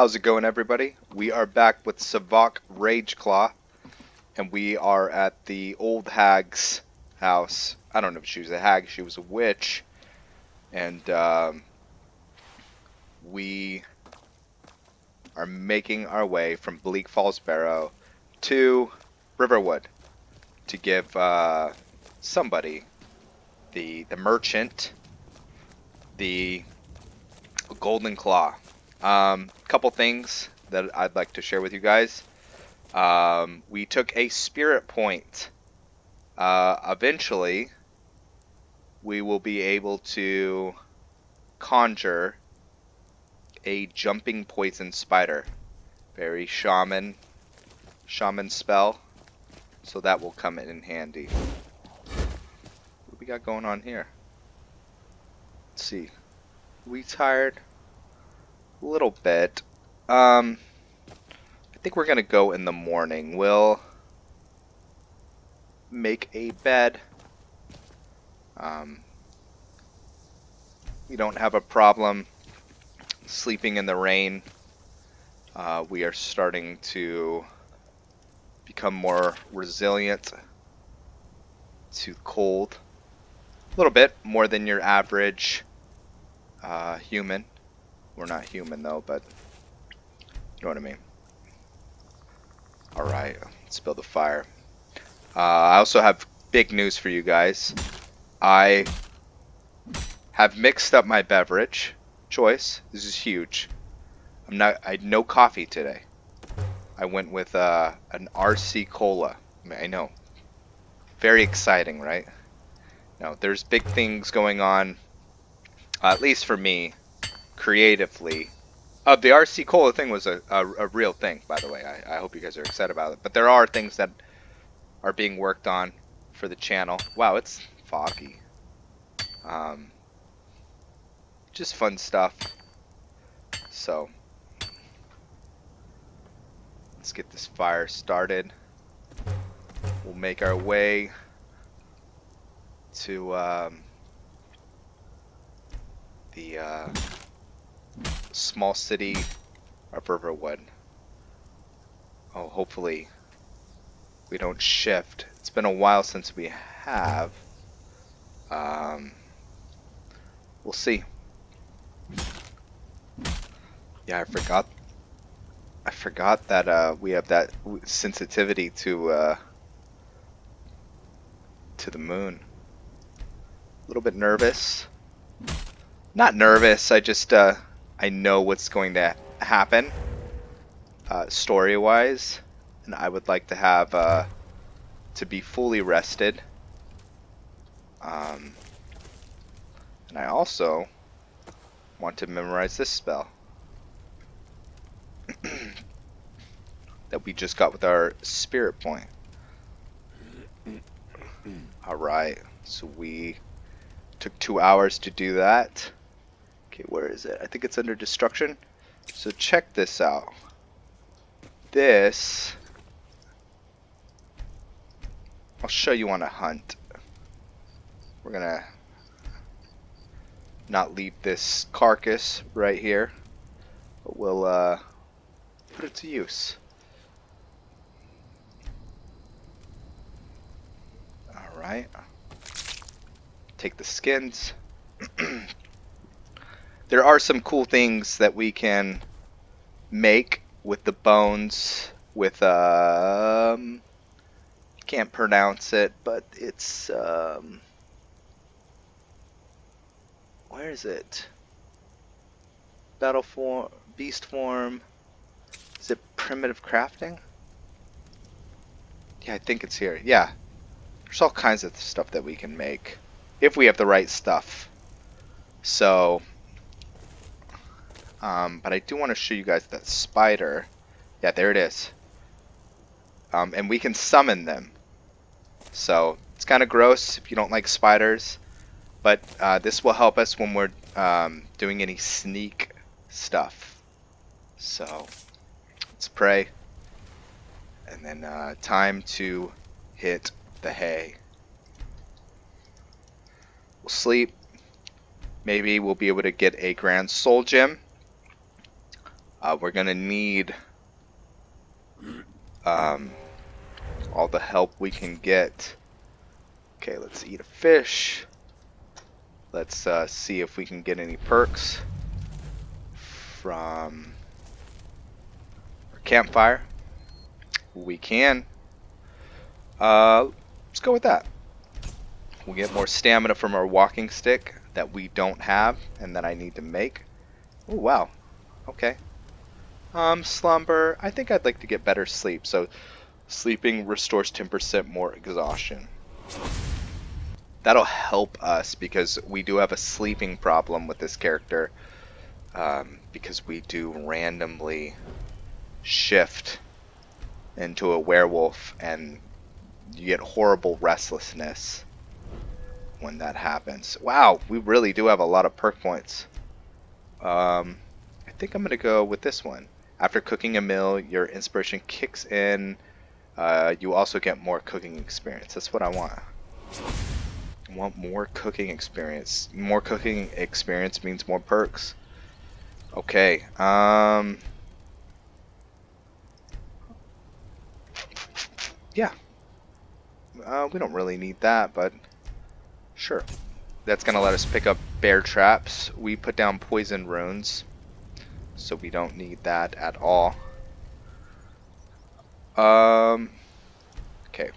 How's it going, everybody? We are back with Savok Rageclaw, and we are at the old hag's house. I don't know if she was a hag, she was a witch, and we are making our way from Bleak Falls Barrow to Riverwood to give somebody, the merchant, the golden claw. Couple things that I'd like to share with you guys. We took a spirit point. Eventually, we will be able to conjure a jumping poison spider. Very shaman spell. So that will come in handy. What we got going on here? Let's see. We tired? A little bit. I think we're gonna go in the morning. We'll make a bed. We don't have a problem sleeping in the rain. We are starting to become more resilient to cold. A little bit more than your average human. We're not human though, but you know what I mean. Alright, let's build a fire. I also have big news for you guys. I have mixed up my beverage choice. This is huge. I had no coffee today. I went with an RC Cola. I know. Very exciting, right? Now, there's big things going on, at least for me, creatively. The RC Cola thing was a real thing, by the way. I hope you guys are excited about it. But there are things that are being worked on for the channel. Wow, it's foggy. Just fun stuff. So, let's get this fire started. We'll make our way to the small city of Riverwood. Oh, hopefully we don't shift. It's been a while since we have. We'll see. Yeah, I forgot that we have that sensitivity to the moon. A little bit nervous. Not nervous. I just I know what's going to happen story-wise, and I would like to have to be fully rested. And I also want to memorize this spell that we just got with our spirit point. Alright, so we took 2 hours to do that. Okay, where is it? I think it's under destruction. So check this out. This, I'll show you on a hunt. We're gonna not leave this carcass right here, but we'll put it to use. Alright. Take the skins. There are some cool things that we can make with the bones, with can't pronounce it, but it's where is it? Battle form, beast form. Is it primitive crafting? Yeah, I think it's here. Yeah. There's all kinds of stuff that we can make if we have the right stuff. So but I do want to show you guys that spider. Yeah, there it is. And we can summon them. So it's kind of gross if you don't like spiders, but this will help us when we're doing any sneak stuff. So let's pray, and then time to hit the hay. We'll sleep. Maybe we'll be able to get a grand soul gem. We're gonna need all the help we can get. Okay, let's eat a fish. Let's see if we can get any perks from our campfire. We can. Let's go with that. We'll get more stamina from our walking stick that we don't have and that I need to make. Oh, wow. Okay. Slumber. I think I'd like to get better sleep. So, sleeping restores 10% more exhaustion. That'll help us because we do have a sleeping problem with this character. Because we do randomly shift into a werewolf and you get horrible restlessness when that happens. Wow, we really do have a lot of perk points. I think I'm going to go with this one. After cooking a meal, your inspiration kicks in. You also get more cooking experience. That's what I want. I want more cooking experience. More cooking experience means more perks. Okay. Yeah. We don't really need that, but sure. That's going to let us pick up bear traps. We put down poison runes, so we don't need that at all. Okay.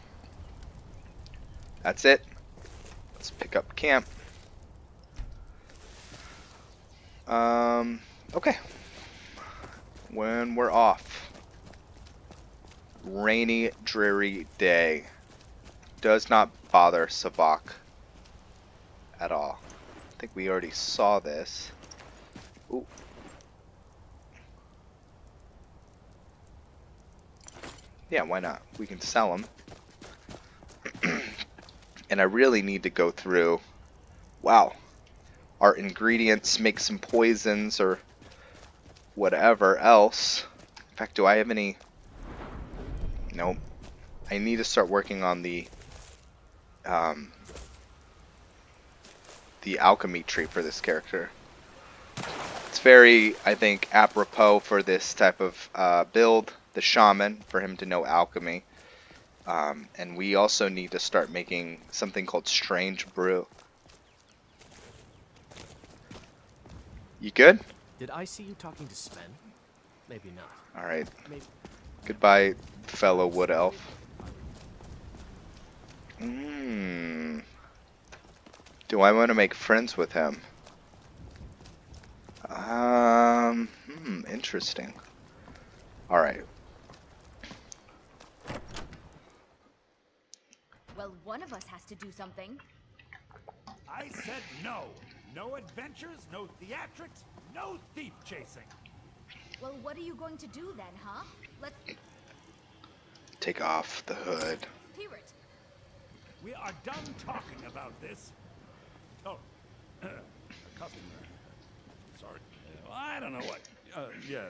That's it. Let's pick up camp. Okay. When we're off. Rainy, dreary day. Does not bother Savok at all. I think we already saw this. Ooh. Yeah, why not? We can sell them. And I really need to go through. Wow. Our ingredients, make some poisons or whatever else. In fact, do I have any? Nope. I need to start working on the alchemy tree for this character. It's very, I think, apropos for this type of build, the Shaman, for him to know alchemy. And we also need to start making something called Strange Brew. You good? Did I see you talking to Sven? Maybe not. Alright. Maybe. Goodbye, fellow wood elf. Do I want to make friends with him? Interesting. Alright. Well, one of us has to do something. I said no. No adventures, no theatrics, no thief chasing. Well, what are you going to do then, huh? Let's Take off the hood. hear it. We are done talking about this. Oh, a customer. Sorry. I don't know what. Yeah,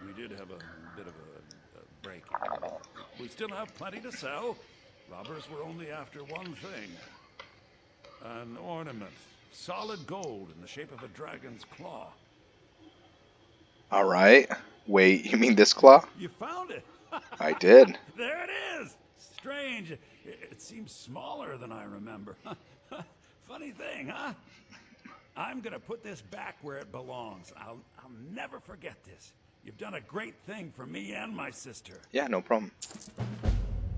we did have a bit of a break. We still have plenty to sell. Robbers were only after one thing. An ornament. Solid gold in the shape of a dragon's claw. Alright. Wait, you mean this claw? You found it! I did. There it is! Strange. It seems smaller than I remember. Funny thing, huh? I'm gonna put this back where it belongs. I'll never forget this. You've done a great thing for me and my sister. Yeah, no problem.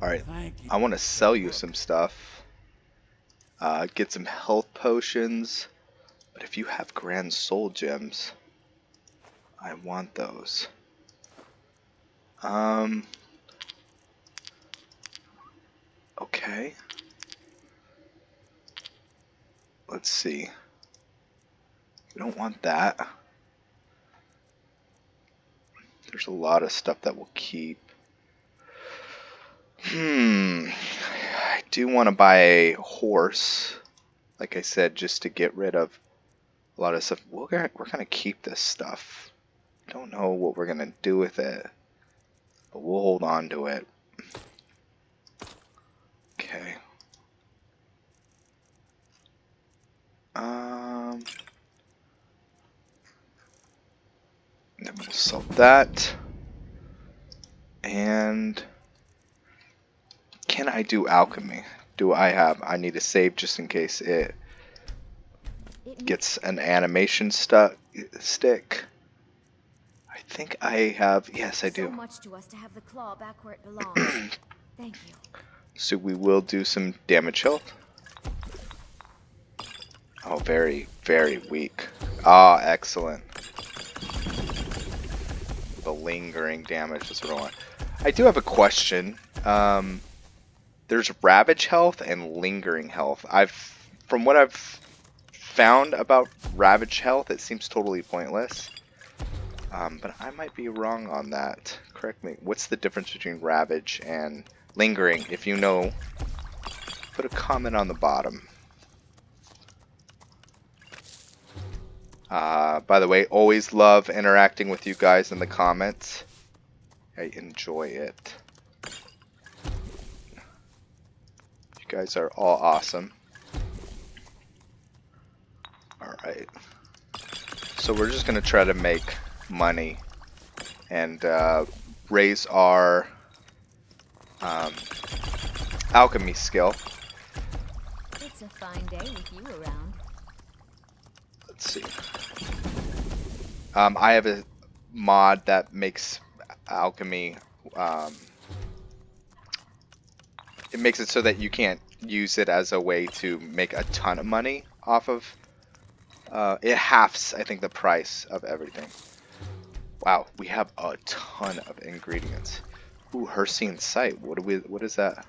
Alright. Thank you. I want to sell you some stuff. Get some health potions. But if you have grand soul gems, I want those. Okay. Let's see. We don't want that. There's a lot of stuff that we'll keep. I do want to buy a horse. Like I said, just to get rid of a lot of stuff. We're gonna keep this stuff. Don't know what we're gonna do with it, but we'll hold on to it. Okay. Then we'll sell that. And can I do alchemy? Do I have? I need to save just in case it gets an animation stick. I think I have. Yes, I do. So much to us to have the claw back where it belongs. Thank you. So we will do some damage health. Oh, very, very weak. Ah, excellent. The lingering damage is what I want. I do have a question. There's ravage health and lingering health. From what I've found about ravage health, it seems totally pointless. But I might be wrong on that. Correct me. What's the difference between ravage and lingering? If you know, put a comment on the bottom. By the way, always love interacting with you guys in the comments. I enjoy it. You guys are all awesome. Alright. So we're just going to try to make money and raise our alchemy skill. It's a fine day with you around. Let's see. I have a mod that makes alchemy. It makes it so that you can't use it as a way to make a ton of money off of. It halves, I think, the price of everything. Wow, we have a ton of ingredients. Ooh, Hircine sight. What is that?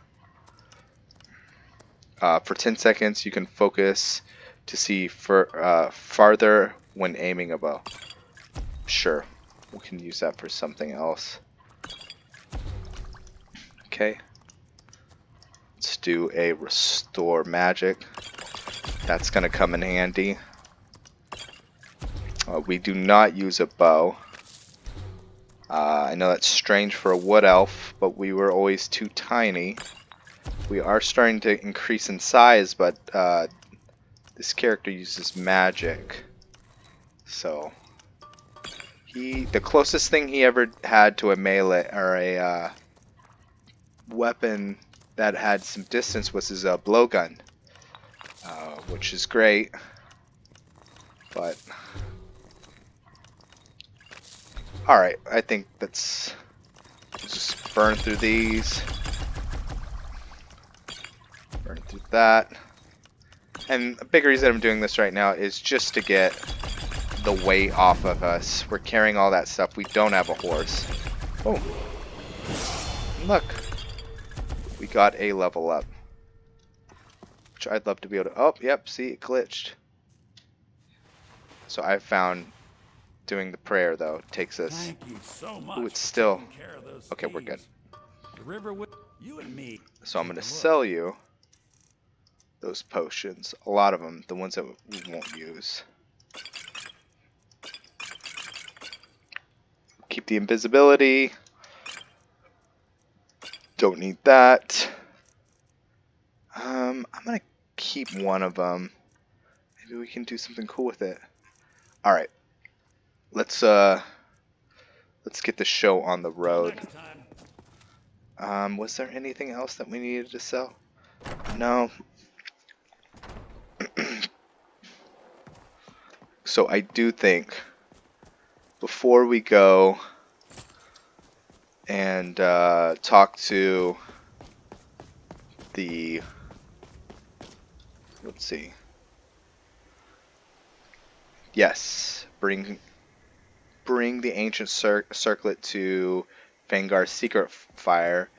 For 10 seconds, you can focus to see farther when aiming a bow. Sure, we can use that for something else. Okay. Let's do a restore magic. That's gonna come in handy. We do not use a bow. I know that's strange for a wood elf, but we were always too tiny. We are starting to increase in size, but this character uses magic. So the closest thing he ever had to a melee or a weapon that had some distance was his blowgun, which is great, but alright, I think let's just burn through these, burn through that, and a big reason I'm doing this right now is just to get the weight off of us. We're carrying all that stuff. We don't have a horse. Oh, look, we got a level up, which I'd love to be able to. Oh, yep, see, it glitched. So I found doing the prayer though takes us. Thank you so much. Ooh, it's still for taking care of those okay. We're good. thieves. The river with you and me. So I'm Take gonna a look. sell you those potions. A lot of them, the ones that we won't use. Keep the invisibility. Don't need that. I'm gonna keep one of them. Maybe we can do something cool with it. All right, let's get the show on the road. Next time. Was there anything else that we needed to sell? No. So I do think before we go and talk to the, let's see. Yes, bring the ancient circlet to Vanguard's secret fire.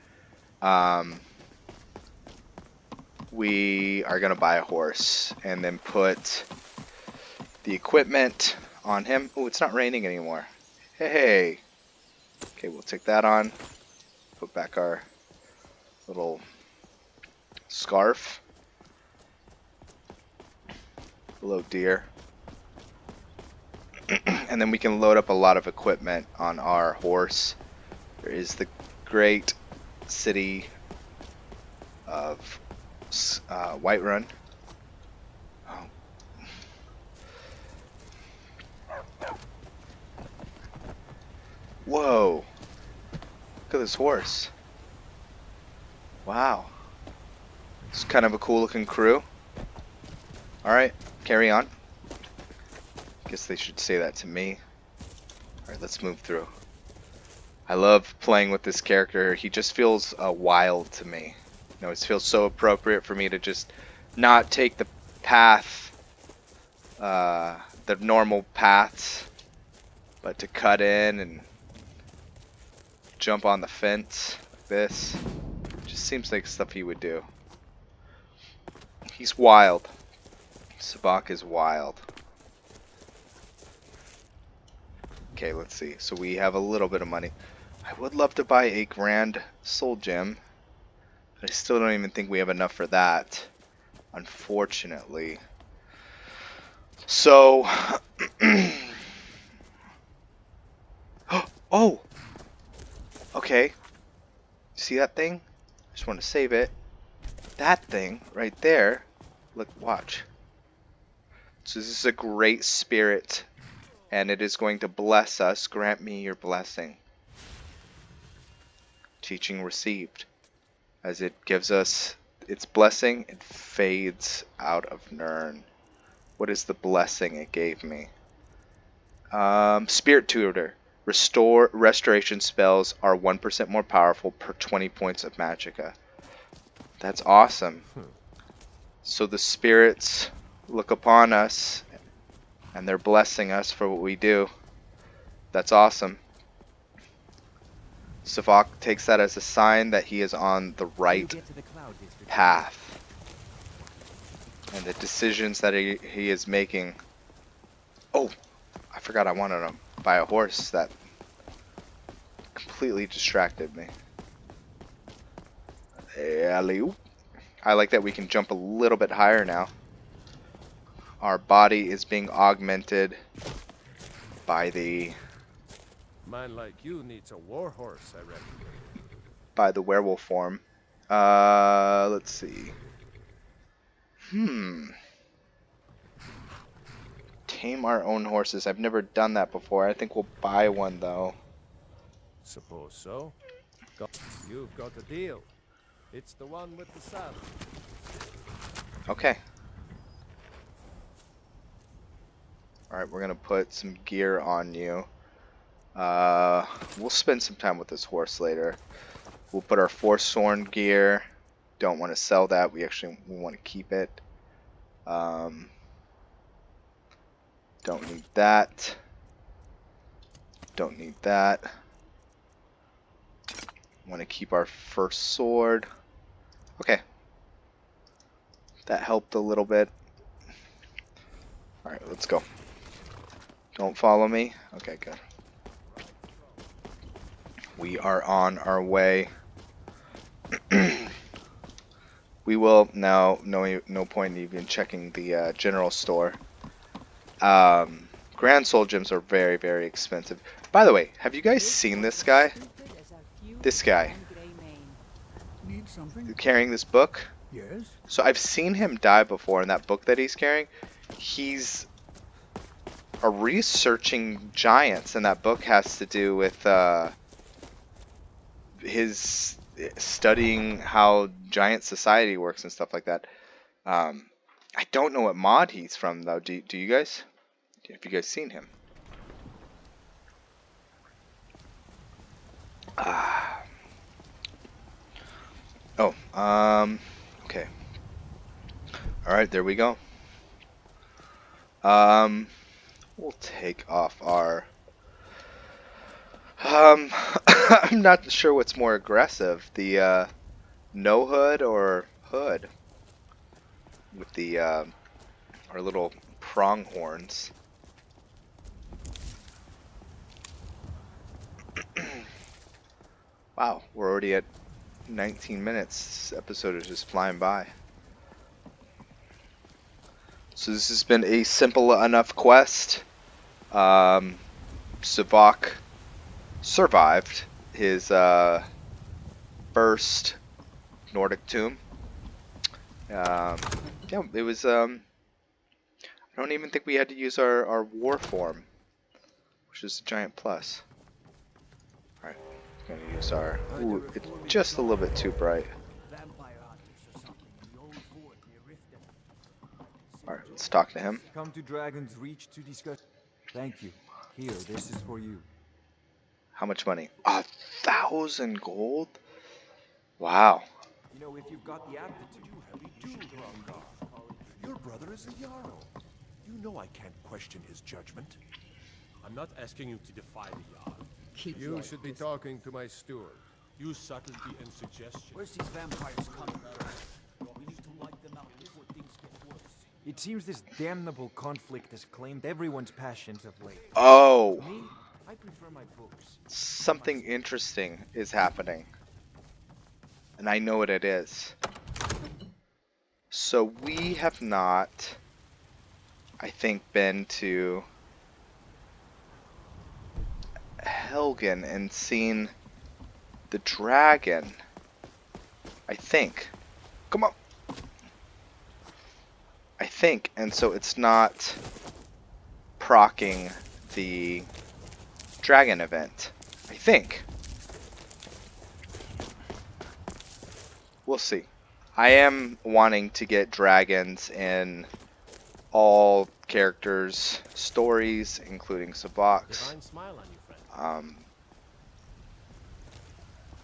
We are gonna buy a horse and then put the equipment on him. Oh, it's not raining anymore. Hey. Okay, we'll take that on. Put back our little scarf. Hello, dear. And then we can load up a lot of equipment on our horse. There is the great city of Whiterun. Oh. Whoa. Look at this horse. Wow. It's kind of a cool looking crew. Alright, carry on. Guess they should say that to me. Alright, let's move through. I love playing with this character. He just feels wild to me. You know, it feels so appropriate for me to just not take the path, the normal paths, but to cut in and jump on the fence like this. Just seems like stuff he would do. He's wild. Savok is wild. Okay, let's see. So we have a little bit of money. I would love to buy a grand soul gem, but I still don't even think we have enough for that, unfortunately. So, oh, okay. See that thing? Just want to save it. That thing right there. Look, watch. So this is a great spirit, and it is going to bless us. Grant me your blessing. Teaching received. As it gives us its blessing, it fades out of Nirn. What is the blessing it gave me? Spirit Tutor. Restoration spells are 1% more powerful per 20 points of magicka. That's awesome. So the spirits look upon us, and they're blessing us for what we do. That's awesome. Savok takes that as a sign that he is on the right path. And the decisions that he is making. Oh, I forgot I wanted to buy a horse. That completely distracted me. Alley-oop. I like that we can jump a little bit higher now. Our body is being augmented by the Man like you needs a war horse, I reckon. by the werewolf form. Let's see. Tame our own horses. I've never done that before. I think we'll buy one though. Suppose so. You've got a deal. It's the one with the saddle. Okay. Alright, we're gonna put some gear on you. We'll spend some time with this horse later. We'll put our forsworn gear. Don't want to sell that. We want to keep it. Don't need that. Don't need that. Want to keep our first sword. Okay. That helped a little bit. Alright, let's go. Don't follow me. Okay, good. We are on our way. We will now. No point in even checking the general store. Grand soul gems are very, very expensive. By the way, have you guys seen this guy? This guy carrying this book. Yes? So I've seen him die before in that book that he's carrying. He's researching giants, and that book has to do with his studying how giant society works and stuff like that. I don't know what mod he's from though. Do you guys? Have you guys seen him? Okay. Alright, there we go. We'll take off our... I'm not sure what's more aggressive, the no hood or hood with the our little pronghorns. Wow, we're already at 19 minutes. This episode is just flying by. So this has been a simple enough quest. Savok survived his first Nordic tomb. Yeah, it was. I don't even think we had to use our war form, which is a giant plus. Alright, gonna use our... Ooh, it's just a little bit too bright. Vampire hunters or something in the old fort near Riften. Alright, let's talk to him. Come to Dragon's Reach to discuss. Thank you. Here, this is for you. How much money? 1,000 gold? Wow. You know, if you've got the aptitude, Your brother is a Jarl. You know I can't question his judgment. I'm not asking you to defy the Jarl. You should be talking to my steward. Use subtlety and suggestion. Where's these vampires coming from? We need to wipe them out before things get worse. it seems this damnable conflict has claimed everyone's passions of late. Oh! Me, I prefer my books. Something interesting is happening. And I know what it is. So we have not, I think, been to Helgen and seen the dragon. I think. Come on. I think. And so it's not proccing the dragon event. I think. We'll see. I am wanting to get dragons in all characters' stories, including Savok's. Divine smile on you, friend.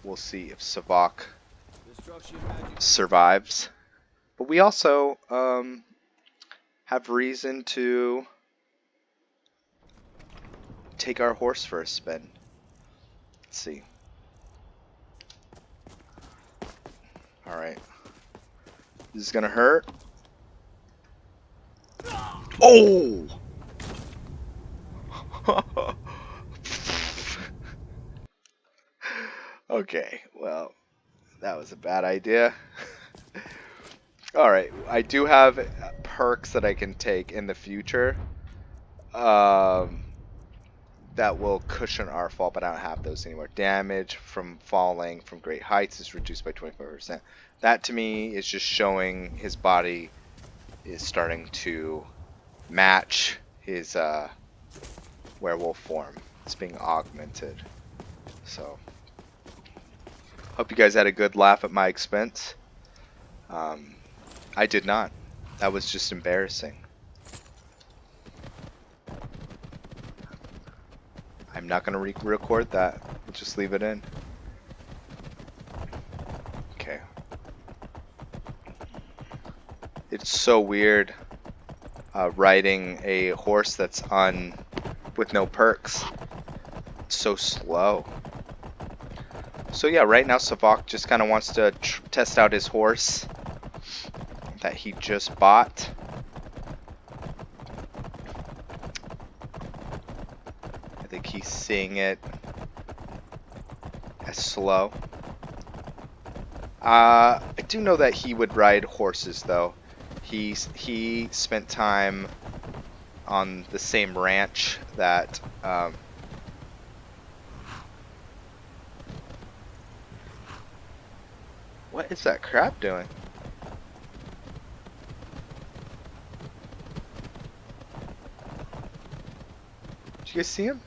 We'll see if Savok Destruction magic. survives. But we also have reason to take our horse for a spin. Let's see. Alright. This is gonna hurt. Oh! Okay, well, that was a bad idea. Alright, I do have perks that I can take in the future that will cushion our fall, but I don't have those anymore. Damage from falling from great heights is reduced by 25%. That to me is just showing his body is starting to match his werewolf form. It's being augmented. So, hope you guys had a good laugh at my expense. I did not. That was just embarrassing. I'm not going to re-record that. We'll just leave it in. Okay. It's so weird riding a horse that's with no perks. It's so slow. So yeah, right now Savok just kind of wants to test out his horse that he just bought. I think he's seeing it as slow. I do know that he would ride horses though. He spent time on the same ranch that what is that crab doing? Did you guys see him?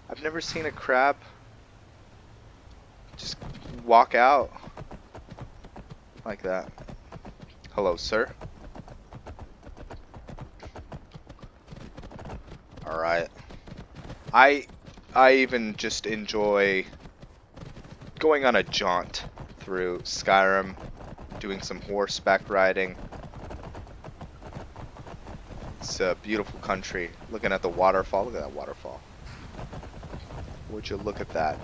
I've never seen a crab just walk out like that. Hello, sir. Alright. I even just enjoy going on a jaunt through Skyrim, doing some horseback riding. It's a beautiful country. Looking at the waterfall. Look at that waterfall. Would you look at that?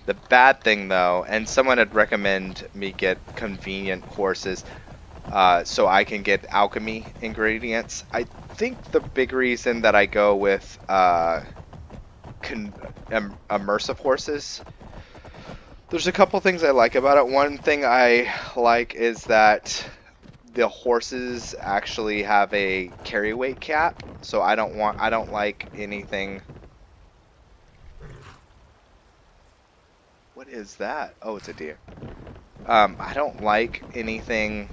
The bad thing though, and someone had recommended me get convenient horses so I can get alchemy ingredients. I think the big reason that I go with immersive horses, there's a couple things I like about it. One thing I like is that the horses actually have a carry weight cap, so I don't like anything. What is that? Oh, it's a deer. I don't like anything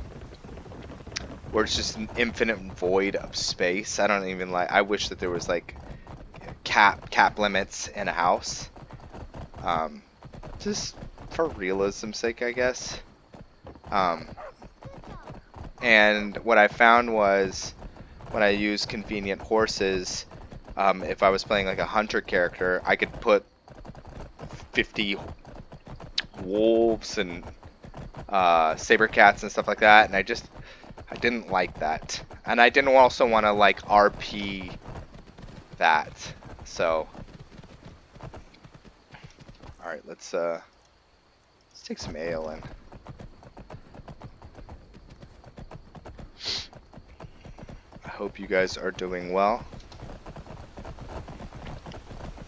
where it's just an infinite void of space. I don't even like. I wish that there was like cap limits in a house. Just for realism's sake, I guess. And what I found was when I used convenient horses, if I was playing like a hunter character, I could put 50 wolves and saber cats and stuff like that, and I didn't like that, and I didn't also want to like RP that. So, all right, let's take some ale in. I hope you guys are doing well.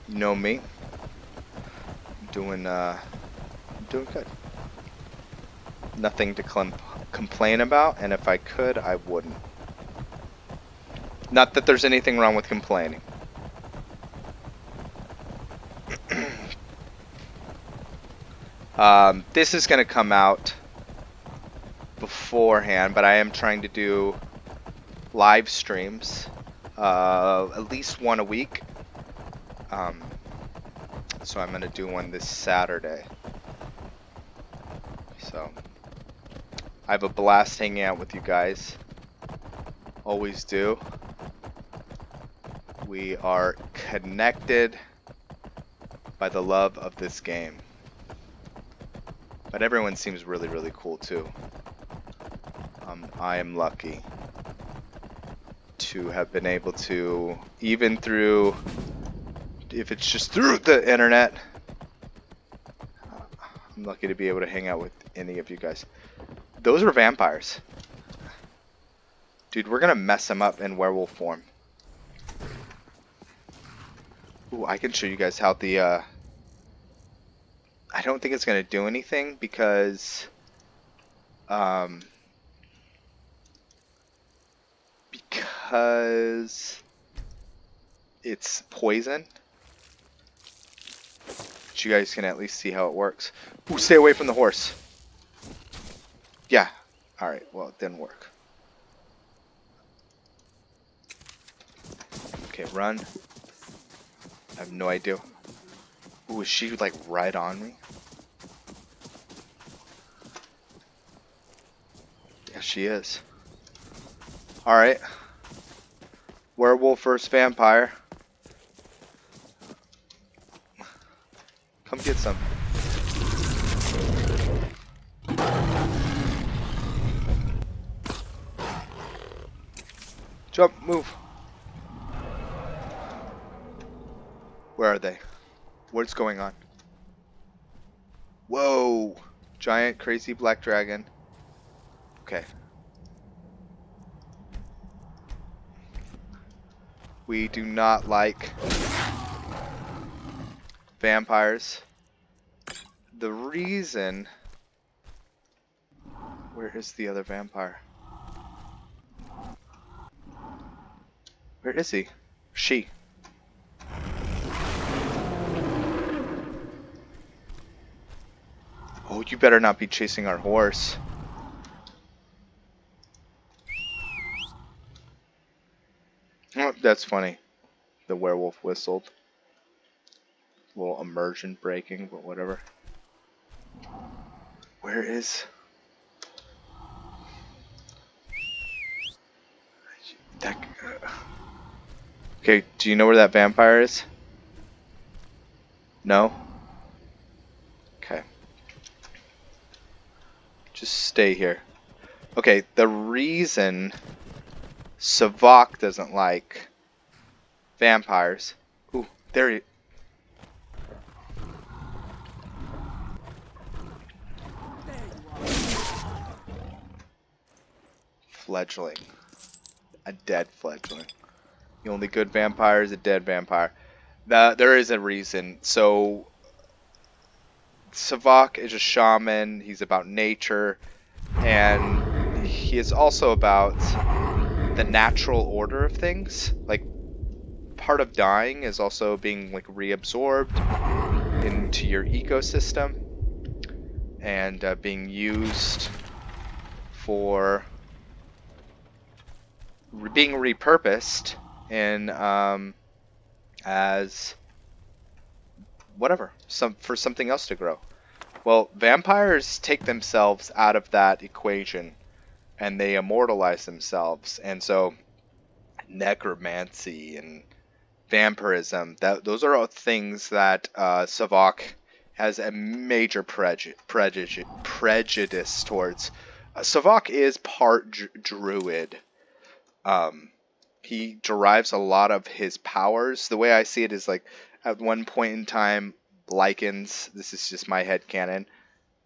You know me, I'm doing good. Nothing to complain about, and if I could, I wouldn't. Not that there's anything wrong with complaining. This is going to come out beforehand, but I am trying to do live streams, at least one a week. So I'm going to do one this Saturday. So I have a blast hanging out with you guys. Always do. We are connected by the love of this game. But everyone seems really, really cool too. I am lucky to have been able to, even through, if it's just through the internet, I'm lucky to be able to hang out with any of you guys. Those are vampires. Dude, we're gonna mess them up in werewolf form. Ooh, I can show you guys how the, I don't think it's gonna do anything because, it's poison. But you guys can at least see how it works. Ooh, stay away from the horse. Yeah. Alright, well, it didn't work. Okay, run. I have no idea. Ooh, is she like right on me? Yeah, she is. Alright. Werewolf versus vampire. Come get some. Jump, move. Where are they? What's going on? Whoa! Giant crazy black dragon. Okay. We do not like vampires. The reason... Where is the other vampire? Where is he? She. Oh, you better not be chasing our horse. Oh, that's funny. The werewolf whistled. A little immersion breaking, but whatever. Where is... that... Okay, do you know where that vampire is? No? Okay. Just stay here. Okay, the reason Savok doesn't like vampires... Ooh, there he... Fledgling. A dead fledgling. The only good vampire is a dead vampire. There is a reason. So, Savok is a shaman. He's about nature. And he is also about the natural order of things. Like, part of dying is also being, like, reabsorbed into your ecosystem. And being used for being repurposed in as whatever, for something else to grow. Well, vampires take themselves out of that equation and they immortalize themselves, and so necromancy and vampirism, those are all things that Savok has a major prejudice towards. Savok is part druid. He derives a lot of his powers. The way I see it is like at one point in time, Lycans, this is just my headcanon,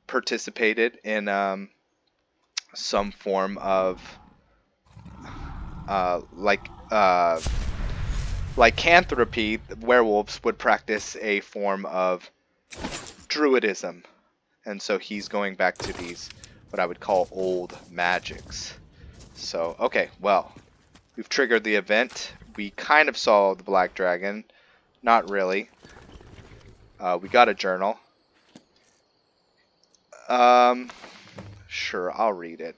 participated in some form of lycanthropy. Werewolves would practice a form of druidism, and so he's going back to these what I would call old magics. So okay, well, we've triggered the event. We kind of saw the black dragon, not really. We got a journal. Sure, I'll read it.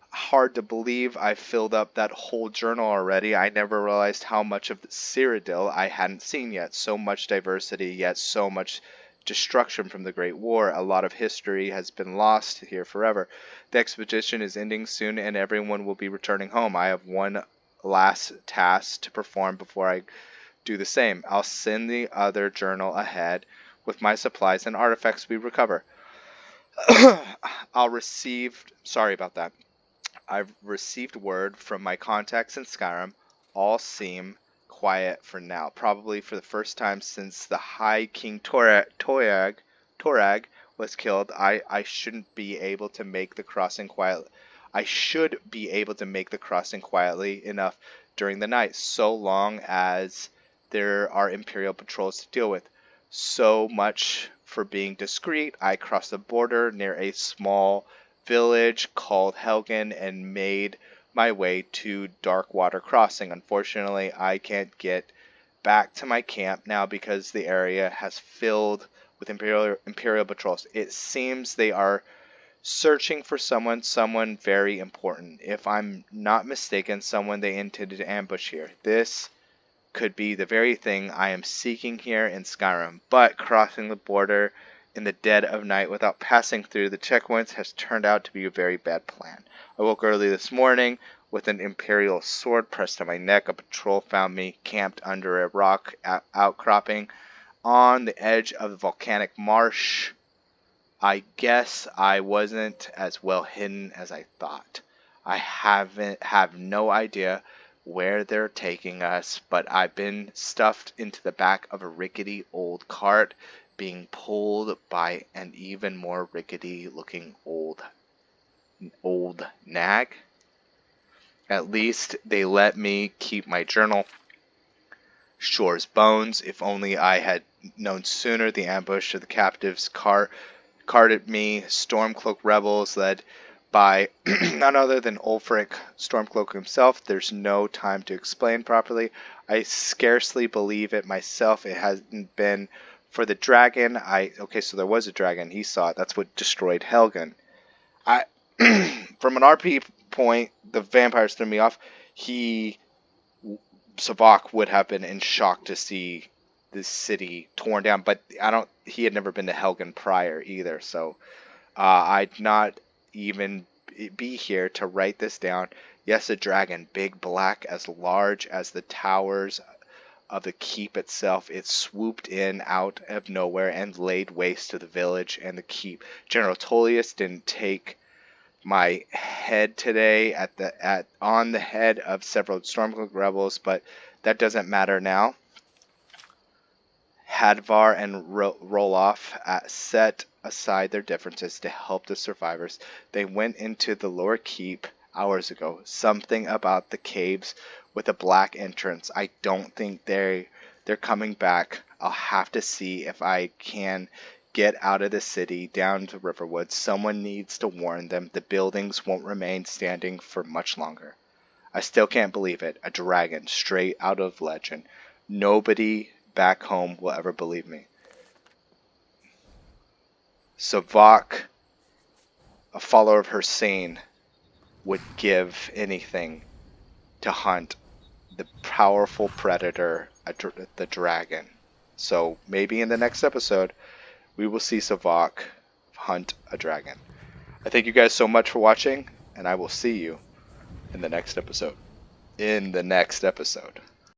Hard to believe I filled up that whole journal already. I never realized how much of the Cyrodiil I hadn't seen yet. So much diversity, yet so much destruction from the Great War. A lot of history has been lost here forever. The expedition is ending soon and everyone will be returning home. I have one last task to perform before I do the same. I'll send the other journal ahead with my supplies and artifacts we recover. Sorry about that. I've received word from my contacts in Skyrim. All seem quiet for now. Probably for the first time since the High King Torag was killed, I shouldn't be able to make the crossing quietly. I should be able to make the crossing quietly enough during the night, so long as there are Imperial patrols to deal with. So much for being discreet. I crossed the border near a small village called Helgen and made my way to Darkwater Crossing. Unfortunately, I can't get back to my camp now because the area has filled with Imperial patrols. It seems they are searching for someone very important. If I'm not mistaken, someone they intended to ambush here. This could be the very thing I am seeking here in Skyrim, but crossing the border in the dead of night without passing through the checkpoints has turned out to be a very bad plan. I woke early this morning with an Imperial sword pressed to my neck. A patrol found me camped under a rock outcropping on the edge of the volcanic marsh. I guess I wasn't as well hidden as I thought. I have no idea where they're taking us, but I've been stuffed into the back of a rickety old cart being pulled by an even more rickety looking old nag. At least they let me keep my journal. Shore's bones. If only I had known sooner. The ambush of the captives carted me. Stormcloak rebels led by none other than Ulfric Stormcloak himself. There's no time to explain properly. I scarcely believe it myself. It hasn't been for the dragon. Okay, so there was a dragon. He saw it. That's what destroyed Helgen. From an RP point, the vampires threw me off. Savok would have been in shock to see this city torn down, but he had never been to Helgen prior either, so I'd not even be here to write this down. Yes, a dragon, big, black, as large as the towers of the keep itself. It swooped in out of nowhere and laid waste to the village and the keep. General Tullius didn't take my head today on the head of several Stormcloak rebels, but that doesn't matter now. Hadvar and Roloff set aside their differences to help the survivors. They went into the lower keep hours ago. Something about the caves with a black entrance. I don't think they're coming back. I'll have to see if I can get out of the city down to Riverwood. Someone needs to warn them. The buildings won't remain standing for much longer. I still can't believe it. A dragon straight out of legend. Nobody back home will ever believe me. Savok, a follower of Hircine, would give anything to hunt the powerful predator, the dragon. So maybe in the next episode, we will see Savok hunt a dragon. I thank you guys so much for watching, and I will see you in the next episode.